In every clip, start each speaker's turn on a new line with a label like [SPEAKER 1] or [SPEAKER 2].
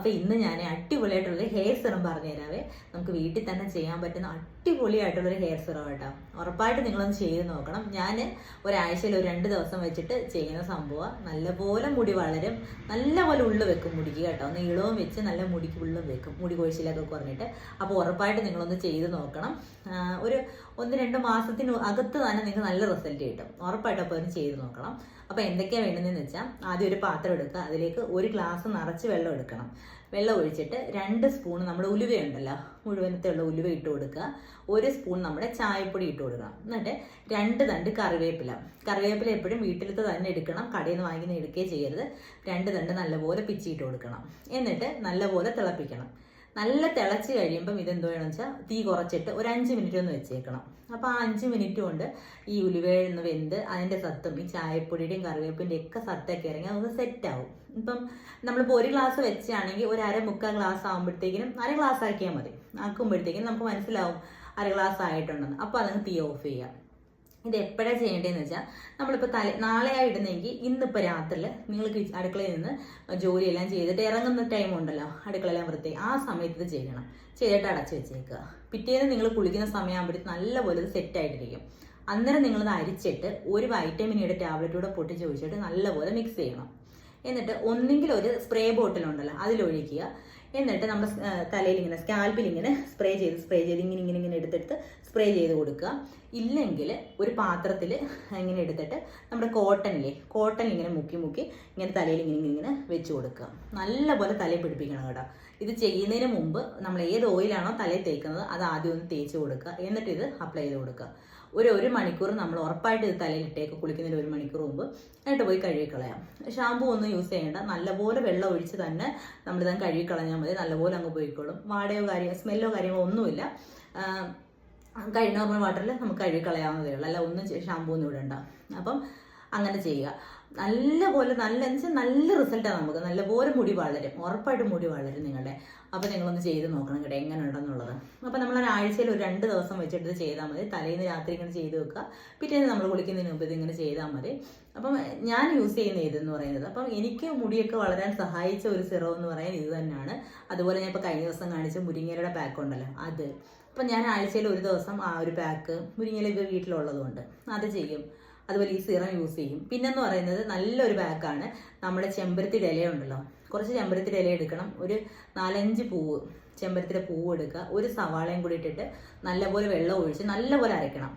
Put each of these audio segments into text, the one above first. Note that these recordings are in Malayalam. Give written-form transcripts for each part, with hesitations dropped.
[SPEAKER 1] അപ്പോൾ ഇന്ന് ഞാൻ അടിപൊളിയായിട്ടുള്ളൊരു ഹെയർ സിറം പറഞ്ഞു തരാവേ. നമുക്ക് വീട്ടിൽ തന്നെ ചെയ്യാൻ പറ്റുന്ന അടിപൊളിയായിട്ടുള്ളൊരു ഹെയർ സിറം കേട്ടോ. ഉറപ്പായിട്ട് നിങ്ങളൊന്ന് ചെയ്ത് നോക്കണം. ഞാൻ ഒരാഴ്ചയിൽ ഒരു 2 ദിവസം വെച്ചിട്ട് ചെയ്യുന്ന സംഭവം. നല്ലപോലെ മുടി വളരും, നല്ലപോലെ ഉള്ളു വെക്കും മുടിക്ക് കേട്ടോ. നീളവും വെച്ച് നല്ല മുടിക്ക് ഉള്ളും വെക്കും, മുടി കൊഴിച്ചിലൊക്കെ കുറഞ്ഞിട്ട്. അപ്പോൾ ഉറപ്പായിട്ട് നിങ്ങളൊന്ന് ചെയ്ത് നോക്കണം. ഒരു 1-2 മാസത്തിന് അകത്ത് തന്നെ നിങ്ങൾക്ക് നല്ല റിസൾട്ട് കിട്ടും. ഉറപ്പായിട്ട് അപ്പോൾ ഒന്ന് ചെയ്ത് നോക്കണം. അപ്പോൾ എന്തൊക്കെയാണ് വേണ്ടതെന്ന് വെച്ചാൽ, ആദ്യം ഒരു പാത്രം എടുക്കുക. അതിലേക്ക് 1 ഗ്ലാസ് നിറച്ച് വെള്ളം എടുക്കണം. വെള്ളം ഒഴിച്ചിട്ട് 2 സ്പൂൺ നമ്മുടെ ഉലുവയുണ്ടല്ലോ, മുഴുവനത്തുള്ള ഉലുവ ഇട്ട് കൊടുക്കുക. 1 സ്പൂൺ നമ്മുടെ ചായപ്പൊടി ഇട്ട് കൊടുക്കണം. എന്നിട്ട് 2 തണ്ട് കറിവേപ്പില എപ്പോഴും വീട്ടിലത്തെ തന്നെ എടുക്കണം, കടയിൽ നിന്ന് വാങ്ങിക്കുന്ന എടുക്കുകയും ചെയ്യരുത്. 2 തണ്ട് നല്ലപോലെ പിച്ചിട്ട് കൊടുക്കണം. എന്നിട്ട് നല്ലപോലെ തിളപ്പിക്കണം. നല്ല തിളച്ച് കഴിയുമ്പം ഇതെന്തോ വേണമെന്ന് വെച്ചാൽ തീ കുറച്ചിട്ട് ഒരു 5 മിനിറ്റ് ഒന്ന് വെച്ചേക്കണം. അപ്പോൾ ആ 5 മിനിറ്റ് കൊണ്ട് ഈ ഉലുവയെന്ന് വെന്ത് അതിൻ്റെ സത്തും ഈ ചായപ്പൊടിയുടെയും കറിവേപ്പിൻ്റെ ഒക്കെ സത്തൊക്കെ ഇറങ്ങി അതൊന്ന് സെറ്റാവും. ഇപ്പം നമ്മളിപ്പോൾ 1 ഗ്ലാസ് വെച്ചാണെങ്കിൽ ഒരു 1/2-3/4 ഗ്ലാസ് ആകുമ്പോഴത്തേക്കിനും 1/2 ഗ്ലാസ് ആക്കിയാൽ മതി. ആക്കുമ്പോഴത്തേക്കും നമുക്ക് മനസ്സിലാവും 1/2 ഗ്ലാസ് ആയിട്ടുണ്ടെന്ന്. അപ്പോൾ അതങ്ങ് തീ ഓഫ് ചെയ്യാം. ഇത് എപ്പോഴാണ് ചെയ്യേണ്ടതെന്ന് വെച്ചാൽ, നമ്മളിപ്പോൾ നാളെയാണ് ഇടുന്നെങ്കിൽ ഇന്നിപ്പോൾ രാത്രിയിൽ നിങ്ങൾ അടുക്കളയിൽ നിന്ന് ജോലിയെല്ലാം ചെയ്തിട്ട് ഇറങ്ങുന്ന ടൈം ഉണ്ടല്ലോ, അടുക്കളയെല്ലാം വൃത്തി, ആ സമയത്ത് ഇത് ചെയ്യണം. ചെയ്തിട്ട് അടച്ചു വെച്ചേക്കുക. പിറ്റേന്ന് നിങ്ങൾ കുളിക്കുന്ന സമയമാകുമ്പോഴത്തേക്ക് നല്ലപോലെ ഇത് സെറ്റായിട്ടിരിക്കും. അന്നേരം നിങ്ങളിത് അരിച്ചിട്ട് ഒരു വൈറ്റമിൻ ഇയുടെ ടാബ്ലറ്റൂടെ പൊട്ടിച്ച് ഒഴിച്ചിട്ട് നല്ലപോലെ മിക്സ് ചെയ്യണം. എന്നിട്ട് ഒന്നെങ്കിൽ ഒരു സ്പ്രേ ബോട്ടിലുണ്ടല്ലോ അതിലൊഴിക്കുക. എന്നിട്ട് നമ്മുടെ തലയിൽ ഇങ്ങനെ സ്കാൽപ്പിൽ ഇങ്ങനെ സ്പ്രേ ചെയ്ത് ഇങ്ങനെ എടുത്തെടുത്ത് സ്പ്രേ ചെയ്ത് കൊടുക്കുക. ഇല്ലെങ്കിൽ ഒരു പാത്രത്തിൽ ഇങ്ങനെ എടുത്തിട്ട് നമ്മുടെ കോട്ടൺ ഇങ്ങനെ മുക്കി ഇങ്ങനെ തലയിൽ ഇങ്ങനെ വെച്ച് കൊടുക്കുക. നല്ലപോലെ തലയിൽ പിടിപ്പിക്കണം കേട്ടോ. ഇത് ചെയ്യുന്നതിന് മുമ്പ് നമ്മൾ ഏത് ഓയിലാണോ തലയിൽ തേക്കുന്നത് അത് ആദ്യം ഒന്ന് തേച്ച് കൊടുക്കുക. എന്നിട്ട് ഇത് അപ്ലൈ ചെയ്ത് കൊടുക്കുക. ഒരു മണിക്കൂർ നമ്മൾ ഉറപ്പായിട്ട് ഇത് തലയിൽ ഇട്ടേക്ക്, കുളിക്കുന്നതിന് 1 മണിക്കൂർ മുമ്പ്. എന്നിട്ട് പോയി കഴുകിക്കളയാം. ഷാമ്പൂ ഒന്നും യൂസ് ചെയ്യേണ്ട, നല്ലപോലെ വെള്ളം ഒഴിച്ച് തന്നെ നമ്മളിത് കഴുകിക്കളഞ്ഞാൽ മതി. നല്ലപോലെ അങ്ങ് പോയിക്കോളും. വാടയോ സ്മെല്ലോ കാര്യങ്ങളോ ഒന്നുമില്ല. നോർമൽ വാട്ടറിൽ നമുക്ക് കഴുകിക്കളയാവുന്നതേ ഉള്ളൂ. അല്ല ഒന്നും ഷാമ്പൂ ഒന്നും ഇടണ്ട. അപ്പം അങ്ങനെ ചെയ്യുക. നല്ലപോലെ നല്ല റിസൾട്ടാണ് നമുക്ക്. നല്ലപോലെ മുടി വളരും, ഉറപ്പായിട്ട് മുടി വളരും നിങ്ങളുടെ. അപ്പോൾ നിങ്ങളൊന്ന് ചെയ്ത് നോക്കണം കേട്ടോ എങ്ങനെ ഉണ്ടെന്നുള്ളത്. അപ്പോൾ നമ്മൾ ഒരാഴ്ചയിൽ ഒരു 2 ദിവസം വെച്ചിട്ട് ചെയ്താൽ മതി. തലേന്ന് രാത്രി ഇങ്ങനെ ചെയ്ത് വെക്കുക. പിറ്റേന്ന് നമ്മൾ കുളിക്കുന്നതിന് മുമ്പ് ഇതിങ്ങനെ ചെയ്താൽ മതി. അപ്പം ഞാൻ യൂസ് ചെയ്യുന്ന ഇതെന്ന് പറയുന്നത്, അപ്പം എനിക്ക് മുടിയൊക്കെ വളരാൻ സഹായിച്ച ഒരു സിറം എന്ന് പറയാൻ ഇത് തന്നെയാണ്. അതുപോലെ ഞാൻ ഇപ്പോൾ കഴിഞ്ഞ ദിവസം കാണിച്ച മുരിങ്ങയുടെ പാക്ക് ഉണ്ടല്ലോ അത്. അപ്പം ഞാൻ ആഴ്ചയിൽ ഒരു ദിവസം ആ ഒരു പാക്ക്, മുരിങ്ങയില ഇത് വീട്ടിലുള്ളതുകൊണ്ട് അത് ചെയ്യും. അതുപോലെ ഈ സിറം യൂസ് ചെയ്യും. പിന്നെന്ന് പറയുന്നത് നല്ലൊരു പാക്കാണ് നമ്മുടെ ചെമ്പരത്തിയുടെ ഇലയുണ്ടല്ലോ. കുറച്ച് ചെമ്പരത്തിയുടെ ഇല എടുക്കണം. ഒരു 4-5 പൂവ് ചെമ്പരത്തിയുടെ പൂവ് എടുക്കുക. ഒരു സവാളയും കൂടി ഇട്ടിട്ട് നല്ലപോലെ വെള്ളം ഒഴിച്ച് നല്ലപോലെ അരയ്ക്കണം.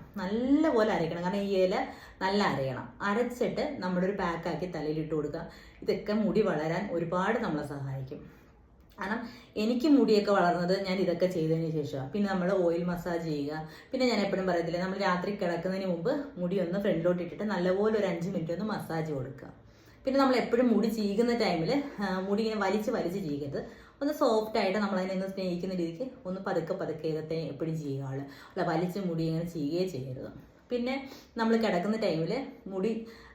[SPEAKER 1] കാരണം ഈ ഇല നല്ല അരയണം. അരച്ചിട്ട് നമ്മുടെ ഒരു പാക്കാക്കി തലയിലിട്ട് കൊടുക്കുക. ഇതൊക്കെ മുടി വളരാൻ ഒരുപാട് നമ്മളെ സഹായിക്കും. കാരണം എനിക്ക് മുടിയൊക്കെ വളർന്നത് ഞാൻ ഇതൊക്കെ ചെയ്തതിന് ശേഷമാണ്. പിന്നെ നമ്മൾ ഓയിൽ മസാജ് ചെയ്യുക. പിന്നെ ഞാൻ എപ്പോഴും പറയത്തില്ല, നമ്മൾ രാത്രി കിടക്കുന്നതിന് മുമ്പ് മുടി ഒന്ന് ഫ്രണ്ടിലോട്ട് ഇട്ടിട്ട് നല്ലപോലെ ഒരു 5 മിനിറ്റ് ഒന്ന് മസാജ് കൊടുക്കുക. പിന്നെ നമ്മൾ എപ്പോഴും മുടി ചീകുന്ന ടൈമിൽ മുടി ഇങ്ങനെ വലിച്ച് ചീകരുത്. ഒന്ന് സോഫ്റ്റ് ആയിട്ട് നമ്മളതിനെ സ്നേഹിക്കുന്ന രീതിക്ക് ഒന്ന് പതുക്കെ ഇതൊക്കെ എപ്പോഴും ചെയ്യുക. അല്ല വലിച്ച് മുടി ഇങ്ങനെ ചെയ്യുകയേ ചെയ്യരുത്. പിന്നെ നമ്മൾ കിടക്കുന്ന ടൈമിൽ മുടി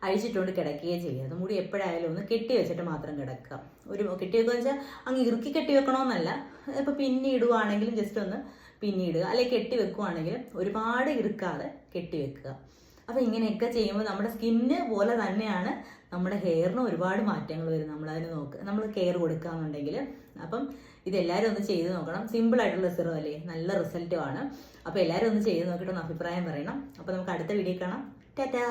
[SPEAKER 1] അഴിച്ചിട്ടുകൊണ്ട് കിടക്കുകയും ചെയ്യരുത്. മുടി എപ്പോഴായാലും ഒന്ന് കെട്ടി വെച്ചിട്ട് മാത്രം കിടക്കുക. കെട്ടി വെക്കുക വെച്ചാൽ അങ്ങ് ഇറുക്കി കെട്ടി വെക്കണമെന്നല്ല. ഇപ്പോൾ പിന്നി ഇടുവാണെങ്കിലും ജസ്റ്റ് ഒന്ന് പിന്നി ഇടുക. അല്ലെങ്കിൽ കെട്ടി വെക്കുവാണെങ്കിലും ഒരുപാട് ഇറുക്കാതെ കെട്ടി വെക്കുക. അപ്പോൾ ഇങ്ങനെയൊക്കെ ചെയ്യുമ്പോൾ നമ്മുടെ സ്കിന്ന് പോലെ തന്നെയാണ് നമ്മുടെ ഹെയറിന് ഒരുപാട് മാറ്റങ്ങൾ വരും. നമ്മൾ കെയർ കൊടുക്കുകയെന്നുണ്ടെങ്കിൽ. അപ്പം ഇതെല്ലാവരും ഒന്ന് ചെയ്ത് നോക്കണം. സിമ്പിളായിട്ടുള്ള സിറം അല്ലേ, നല്ല റിസൾട്ടുമാണ്. അപ്പോൾ എല്ലാവരും ഒന്ന് ചെയ്ത് നോക്കിയിട്ട് ഒന്ന് അഭിപ്രായം പറയണം. അപ്പോൾ നമുക്ക് അടുത്ത വീഡിയോ കാണാം. ടാറ്റാ.